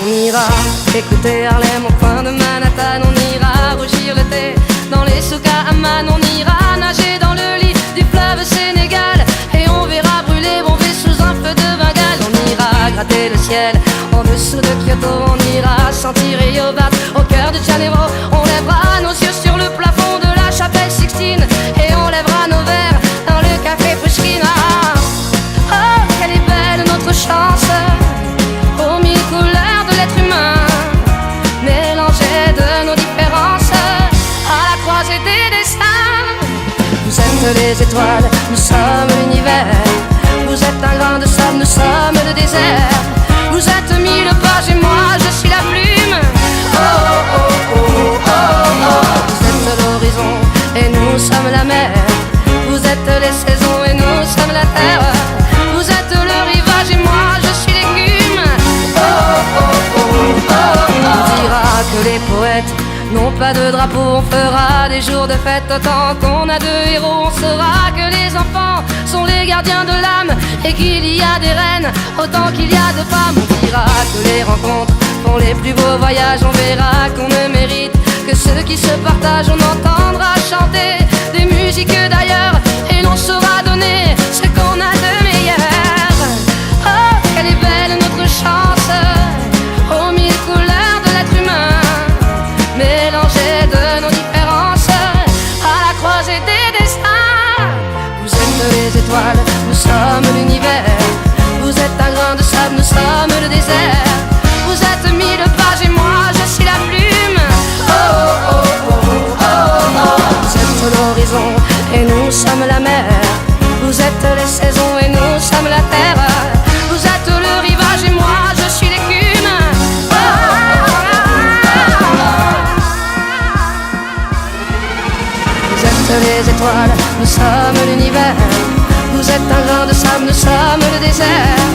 On ira écouter Harlem au coin de Manhattan. On ira rougir le thé dans les souks à Amman. On ira nager dans le lit du fleuve Sénégal. Et on verra brûler Bombay sous un feu de Bengale. On ira gratter le ciel en dessous de Kyoto. On ira sentir Rio Bat au cœur de Janeiro. On lèvera nos yeux sur le plafond de la chapelle Sixtine. Et on lèvera nos verres dans le café Pushkin. Oh, quelle est belle notre chance, aux mille couleurs de l'être humain, mélangées de nos différences, à la croisée des destins. Vous êtes les étoiles, nous sommes l'univers. Vous êtes un grain de sable, nous sommes le désert. Vous êtes mille pages et moi je suis la plume. Oh, oh, oh, oh, oh, oh. Vous êtes l'horizon et nous sommes la mer. Vous êtes les saisons et nous sommes la terre. Vous êtes le rivage et moi je suis l'écume. Oh, oh, oh, oh, oh. On dira que les poètes n'ont pas de drapeau. On fera des jours de fête autant qu'on a de héros. On saura que les enfants sont les gardiens de l'âme et qu'il y a des reines autant qu'il y a de femmes. On dira que les rencontres font les plus beaux voyages. On verra qu'on ne mérite que ceux qui se partagent. On entendra chanter des musiques d'ailleurs et l'on saura donner ce qu'on a de meilleur. Oh, quelle est belle notre chance, aux mille couleurs de l'être humain, mélangées de nos différences, à la croisée des destins. Vous êtes les étoiles, nous sommes l'univers. Vous êtes un grain de sable, nous sommes le désert. Vous êtes mille pages et moi je suis la plume. Oh, oh, oh, oh, oh, oh. Vous êtes l'horizon et nous sommes la mer. Vous êtes les saisons et nous sommes la terre. Vous êtes le rivage et moi je suis l'écume. Oh, oh, oh, oh. Vous êtes les étoiles, nous sommes l'univers. Vous êtes un grain de sable, nous sommes le désert.